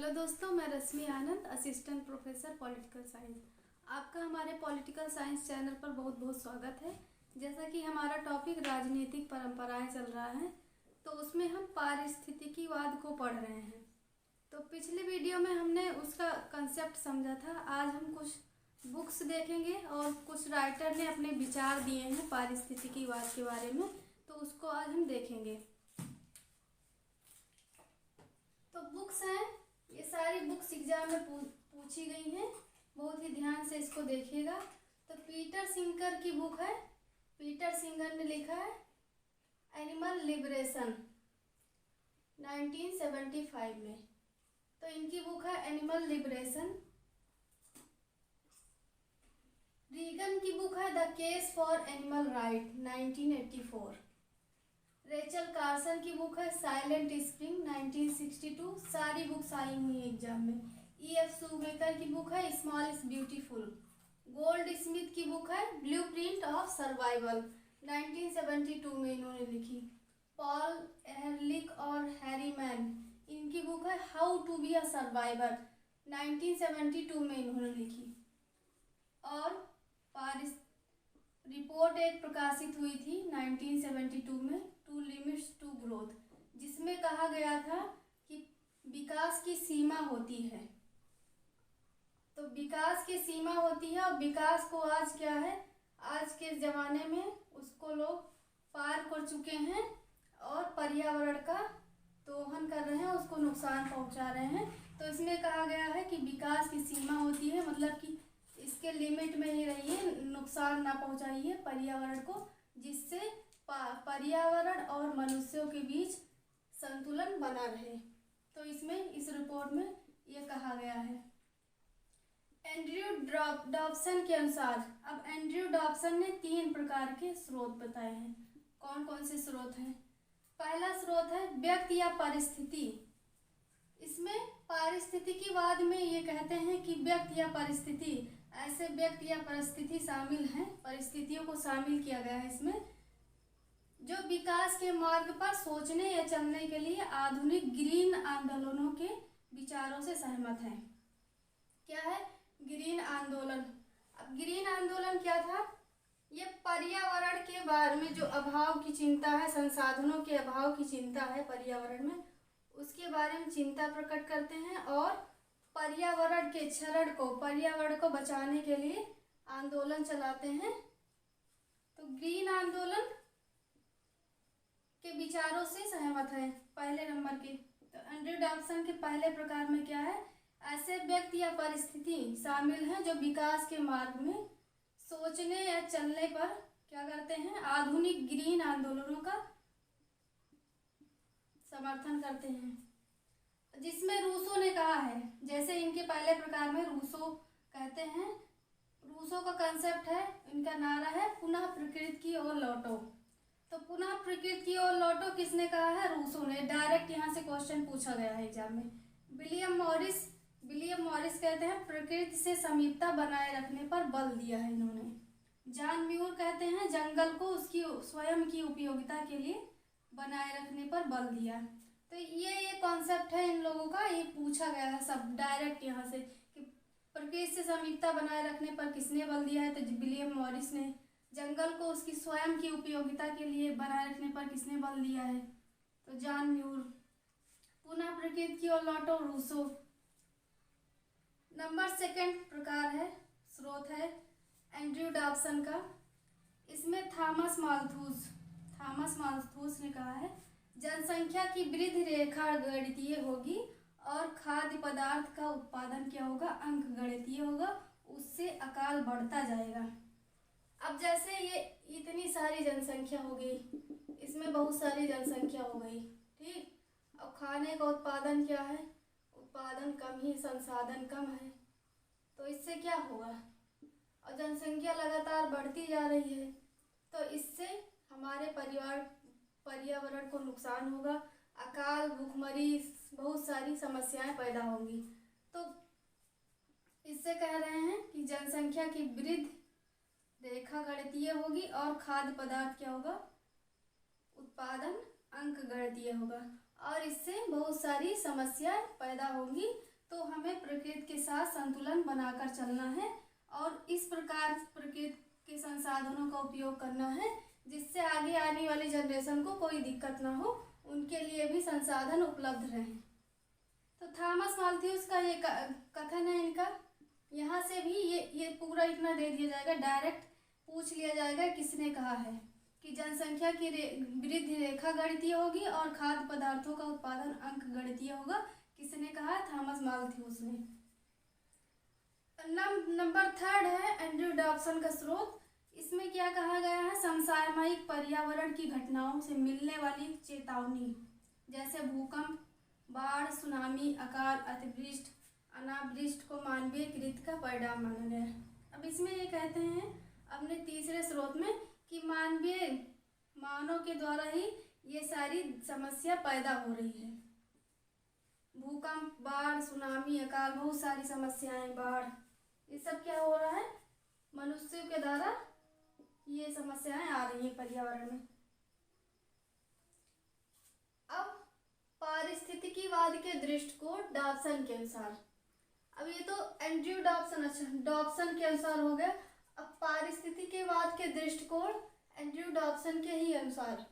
Hello दोस्तों, मैं रश्मि आनंद, assistant professor political science. आपका हमारे पॉलिटिकल साइंस चैनल पर बहुत बहुत स्वागत है। जैसा कि हमारा टॉपिक राजनीतिक परंपराएं चल रहा है, तो उसमें हम पारिस्थितिकीवाद को पढ़ रहे हैं। तो पिछले वीडियो में हमने उसका कंसेप्ट समझा था। आज हम कुछ बुक्स देखेंगे और कुछ राइटर ने अपने विचार दिए हैं पारिस्थितिकीवाद के बारे में, तो उसको आज हम देखेंगे। तो बुक्स हैं, ये सारी बुक्स एग्जाम में पूछी गई हैं, बहुत ही ध्यान से इसको देखिएगा। तो पीटर सिंकर की बुक है, पीटर सिंगर ने लिखा है एनिमल लिबरेशन 1975 में। तो इनकी बुक है एनिमल लिबरेशन। रीगन की बुक है the case for animal right 1984। Rachel Carson की बुक है साइलेंट स्प्रिंग 1962। सारी बुक्स आई हुई हैं एग्जाम में। E.F. शूमेकर की बुक है small is beautiful. Goldsmith की बुक है ब्लूप्रिंट ऑफ सर्वाइवल 1972 में इन्होंने लिखी। पॉल एहरलिख और हैरी मैन, इनकी बुक है how to be a survivor 1972 में इन्होंने लिखी। और पारिस रिपोर्ट एक प्रकाशित हुई थी 1972 में, टू लिमिट्स टू ग्रोथ, जिसमें कहा गया था कि विकास की सीमा होती है। तो विकास की सीमा होती है और विकास को आज क्या है, आज के ज़माने में उसको लोग पार कर चुके हैं और पर्यावरण का दोहन कर रहे हैं, उसको नुकसान पहुंचा रहे हैं। तो इसमें कहा गया है कि विकास की सीमा होती है, मतलब कि इसके लिमिट में ही रहिए, नुकसान ना पहुंचाइए पर्यावरण को, जिससे पर्यावरण और मनुष्यों के बीच संतुलन बना रहे। तो इसमें इस रिपोर्ट में ये कहा गया है। एंड्रयू डॉब्सन के अनुसार, अब एंड्रयू डॉब्सन ने 3 प्रकार के स्रोत बताए हैं। कौन कौन से स्रोत हैं? पहला स्रोत है व्यक्ति या परिस्थिति। इसमें पारिस्थितिकीवाद में ये कहते हैं कि व्यक्ति या परिस्थिति, ऐसे व्यक्ति या परिस्थिति शामिल हैं, परिस्थितियों को शामिल किया गया है इसमें, जो विकास के मार्ग पर सोचने या चलने के लिए आधुनिक ग्रीन आंदोलनों के विचारों से सहमत हैं। क्या है ग्रीन आंदोलन? अब ग्रीन आंदोलन क्या था? ये पर्यावरण के बारे में जो अभाव की चिंता है, संसाधनों के अभाव की चिंता है पर्यावरण में, उसके बारे में चिंता प्रकट करते हैं और पर्यावरण के क्षरण को, पर्यावरण को बचाने के लिए आंदोलन चलाते हैं। तो ग्रीन आंदोलन के विचारों से सहमत है पहले नंबर के। तो एंड्रयू डॉब्सन के पहले प्रकार में क्या है, ऐसे व्यक्ति या परिस्थिति शामिल हैं जो विकास के मार्ग में सोचने या चलने पर क्या करते हैं, आधुनिक ग्रीन आंदोलनों का समर्थन करते हैं, जिसमें रूसो ने कहा है, जैसे इनके पहले प्रकार में रूसो कहते हैं, रूसो का कंसेप्ट है, इनका नारा है पुनः प्रकृति की ओर लौटो। तो पुनः प्रकृति की ओर लौटो किसने कहा है? रूसो ने। डायरेक्ट यहाँ से क्वेश्चन पूछा गया है एग्जाम में। विलियम मॉरिस कहते हैं प्रकृति से समीपता बनाए रखने पर बल दिया है इन्होंने। जॉन म्यूर कहते हैं जंगल को उसकी स्वयं की उपयोगिता के लिए बनाए रखने पर बल दिया। तो ये कॉन्सेप्ट है इन लोगों का, ये पूछा गया है सब डायरेक्ट यहाँ से कि प्रकृति से समीपता बनाए रखने पर किसने बल दिया है? तो विलियम मॉरिस ने। जंगल को उसकी स्वयं की उपयोगिता के लिए बनाए रखने पर किसने बल दिया है? तो जॉन म्यूर। पुनः प्रकृति की ओर लौटो, रूसो। नंबर 2 प्रकार है, स्रोत है एंड्रयू डॉब्सन का। इसमें थॉमस माल्थूस ने कहा है जनसंख्या की वृद्धि रेखा गणितीय होगी और खाद्य पदार्थ का उत्पादन क्या होगा, अंक गणितीय होगा, उससे अकाल बढ़ता जाएगा। अब जैसे ये इतनी सारी जनसंख्या हो गई, इसमें बहुत सारी जनसंख्या हो गई, ठीक। अब खाने का उत्पादन क्या है, उत्पादन कम ही, संसाधन कम है, तो इससे क्या होगा? और जनसंख्या लगातार बढ़ती जा रही है, तो इससे हमारे पर्यावरण को नुकसान होगा, अकाल, भूखमरी, बहुत सारी समस्याएं पैदा होंगी। तो इससे कह रहे हैं कि जनसंख्या की वृद्धि रेखा गणितीय होगी और खाद्य पदार्थ क्या होगा, उत्पादन अंक गणितीय होगा, और इससे बहुत सारी समस्याएं पैदा होंगी। तो हमें प्रकृति के साथ संतुलन बनाकर चलना है और इस प्रकार प्रकृति के संसाधनों का उपयोग करना है जिससे आगे आने वाली जनरेशन को कोई दिक्कत ना हो, उनके लिए भी संसाधन उपलब्ध रहें। तो थॉमस माल्थ्यूस का ये कथन है इनका। यहाँ से भी ये पूरा इतना दे दिया जाएगा, डायरेक्ट पूछ लिया जाएगा किसने कहा है कि जनसंख्या की वृद्धि रेखा गणितीय होगी और खाद्य पदार्थों का उत्पादन अंक गणितीय होगा। किसने कहा? थॉमस माल्थ्यूस ने। नंबर 3 है एंड्रयू डॉब्सन का स्रोत। इसमें क्या कहा गया है? समसामयिक पर्यावरण की घटनाओं से मिलने वाली चेतावनी जैसे भूकंप, बाढ़, सुनामी, अकाल, अतिवृष्टि, अनावृष्टि को मानवीय कृत्य का परिणाम माना गया है। अब इसमें ये कहते हैं अपने तीसरे स्रोत में कि मानव के द्वारा ही ये सारी समस्या पैदा हो रही है। भूकंप, बाढ़, सुनामी, अकाल, बहुत सारी समस्याएं, बाढ़, ये सब क्या हो रहा है? मनुष्य के द्वारा ये समस्याएं आ रही है पर्यावरण में। अब पारिस्थितिकीवाद के दृष्टिकोण डॉब्सन के अनुसार, अब ये तो एंड्रयू डॉब्सन के अनुसार हो गया। अब पारिस्थितिकीवाद के दृष्टिकोण एंड्रयू डॉब्सन के ही अनुसार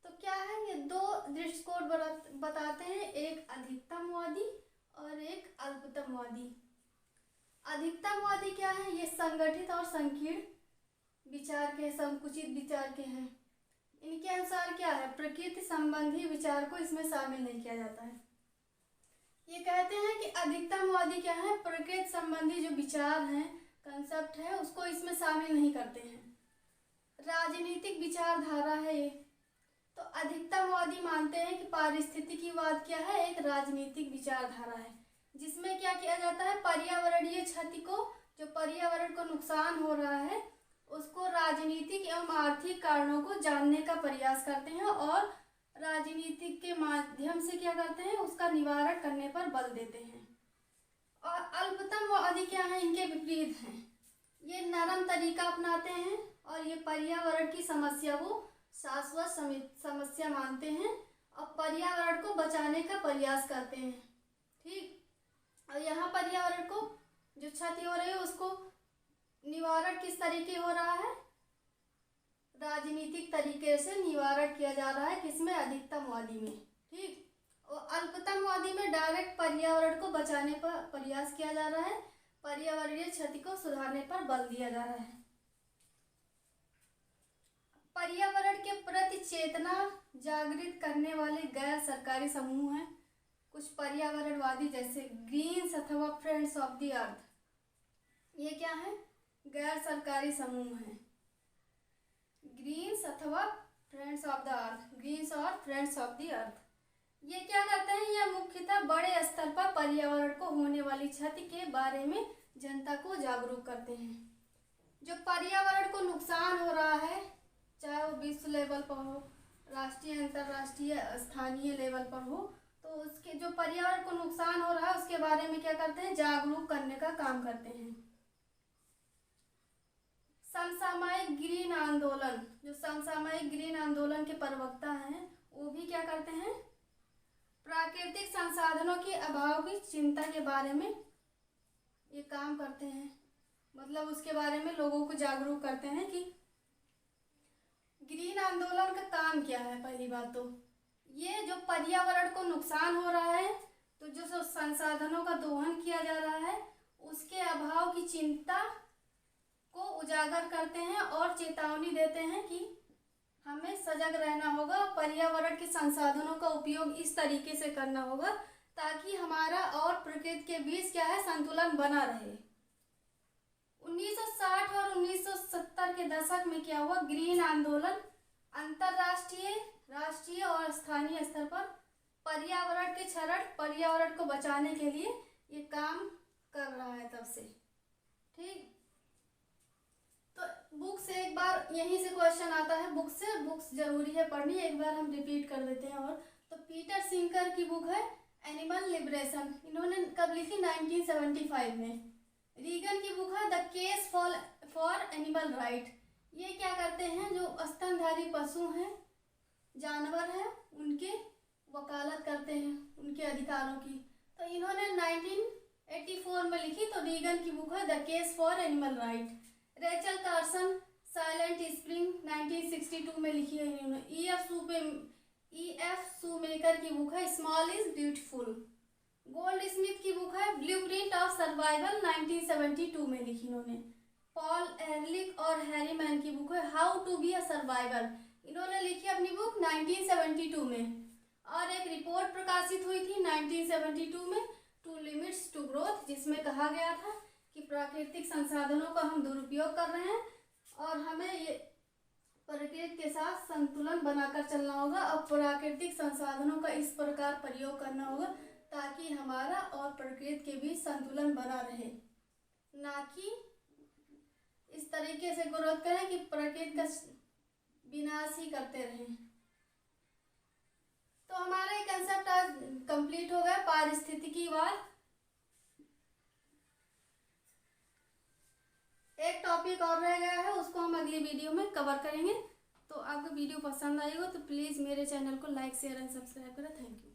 तो क्या है? ये दो दृष्टिकोण बताते हैं, एक अधिकतमवादी और एक अल्पतमवादी। अधिकतमवादी क्या है? ये संगठित और संकीर्ण विचार के, संकुचित विचार के हैं। इनके अनुसार क्या है? प्रकृति संबंधी विचार को इसमें शामिल नहीं किया जाता है। ये कहते हैं कि अधिकतमवादी क्या है? प्रकृति संबंधी जो विचार हैं, कंसेप्ट है, उसको इसमें शामिल नहीं करते हैं। राजनीतिक विचारधारा है ये। तो अधिकतमवादी मानते हैं कि पारिस्थितिकीवाद क्या है? एक राजनीतिक विचारधारा है जिसमें क्या किया जाता है? पर्यावरणीय क्षति को, जो पर्यावरण को नुकसान हो रहा है, उसको राजनीतिक एवं आर्थिक कारणों को जानने का प्रयास करते हैं और राजनीतिक के माध्यम से क्या करते हैं? उसका निवारण करने पर बल देते हैं। और अल्पतमवादी क्या है? इनके विपरीत हैं। ये नरम तरीका अपनाते हैं और ये पर्यावरण की समस्या को शाश्वत समस्या मानते हैं और पर्यावरण को बचाने का प्रयास करते हैं। ठीक, और यहाँ पर्यावरण को जो क्षति हो रही है उसको निवारण किस तरीके हो रहा है? राजनीतिक तरीके से निवारण किया जा रहा है। किसमें? अधिकतमवादी में। ठीक, और अल्पतमवादी में डायरेक्ट पर्यावरण को बचाने पर प्रयास किया जा रहा है, पर्यावरणीय क्षति को सुधारने पर बल दिया जा रहा है। पर्यावरण के प्रति चेतना जागृत करने वाले गैर सरकारी समूह हैं कुछ पर्यावरणवादी, जैसे ग्रीन्स अथवा फ्रेंड्स ऑफ द अर्थ। ये क्या है? गैर सरकारी समूह हैं। ग्रीन्स अथवा friends of the earth, greens और फ्रेंड्स ऑफ द अर्थ। ये क्या करते हैं? यह मुख्यतः बड़े स्तर पर पर्यावरण को होने वाली क्षति के बारे में जनता को जागरूक करते हैं। जो पर्यावरण को नुकसान हो रहा है, चाहे वो विश्व लेवल पर हो, राष्ट्रीय, अंतर्राष्ट्रीय, स्थानीय लेवल पर हो, तो उसके जो पर्यावरण को नुकसान हो रहा है उसके बारे में क्या करते हैं? जागरूक करने का काम करते हैं। समसामयिक ग्रीन आंदोलन, जो समसामयिक ग्रीन आंदोलन के प्रवक्ता हैं, वो भी क्या करते हैं? प्राकृतिक संसाधनों के अभाव की चिंता के बारे में ये काम करते हैं। मतलब उसके बारे में लोगों को जागरूक करते हैं कि ग्रीन आंदोलन का काम क्या है। पहली बात तो ये जो पर्यावरण को नुकसान हो रहा है, तो जो संसाधनों का दोहन किया जा रहा है उसके अभाव की चिंता को उजागर करते हैं और चेतावनी देते हैं कि हमें सजग रहना होगा, पर्यावरण के संसाधनों का उपयोग इस तरीके से करना होगा ताकि हमारा और प्रकृति के बीच क्या है? संतुलन बना रहे। 1960 और 1970 के दशक में क्या हुआ? ग्रीन आंदोलन अंतर्राष्ट्रीय, राष्ट्रीय और स्थानीय स्तर पर पर्यावरण के क्षरण, पर्यावरण को बचाने के लिए ये काम कर रहा है तब से। ठीक, तो बुक से एक बार यहीं से क्वेश्चन आता है, बुक्स जरूरी है पढ़नी, एक बार हम रिपीट कर देते हैं। और तो पीटर सिंकर की बुक है एनिमल लिबरेशन, इन्होंने कब लिखी? 1975 में। रीगन की बुक है the case for animal right. ये क्या करते हैं? जो स्तनधारी पशु हैं, जानवर हैं, उनके वकालत करते हैं, उनके अधिकारों की। तो इन्होंने 1984 में लिखी, तो रीगन की बुक है the case for animal right. Rachel Carson silent spring 1962 में लिखी है इन्होंने। E.F. शूमेकर की बुक है small is beautiful. Goldsmith की बुक है ब्लूप्रिंट ऑफ सर्वाइवल 1972 में लिखी इन्होंने। पॉल एहरलिक और हैरी मैन की बुक है how to be a survivor, इन्होंने लिखी अपनी बुक 1972 में। और एक रिपोर्ट प्रकाशित हुई थी 1972 में टू लिमिट्स टू ग्रोथ, जिसमें कहा गया था कि प्राकृतिक संसाधनों का हम दुरुपयोग कर रहे हैं और हमें ये प्रकृति के साथ संतुलन बनाकर चलना होगा और प्राकृतिक संसाधनों का इस प्रकार प्रयोग करना होगा ताकि हमारा और प्रकृति के बीच संतुलन बना रहे, ना कि इस तरीके से ग्रोथ करें कि प्रकृति का विनाश ही करते रहें। तो हमारा ये कंसेप्ट आज कंप्लीट हो गया पारिस्थितिकीवाद। एक टॉपिक और रह गया है, उसको हम अगली वीडियो में कवर करेंगे। तो आपको वीडियो पसंद आई हो तो प्लीज़ मेरे चैनल को लाइक शेयर एंड सब्सक्राइब करें। Thank you.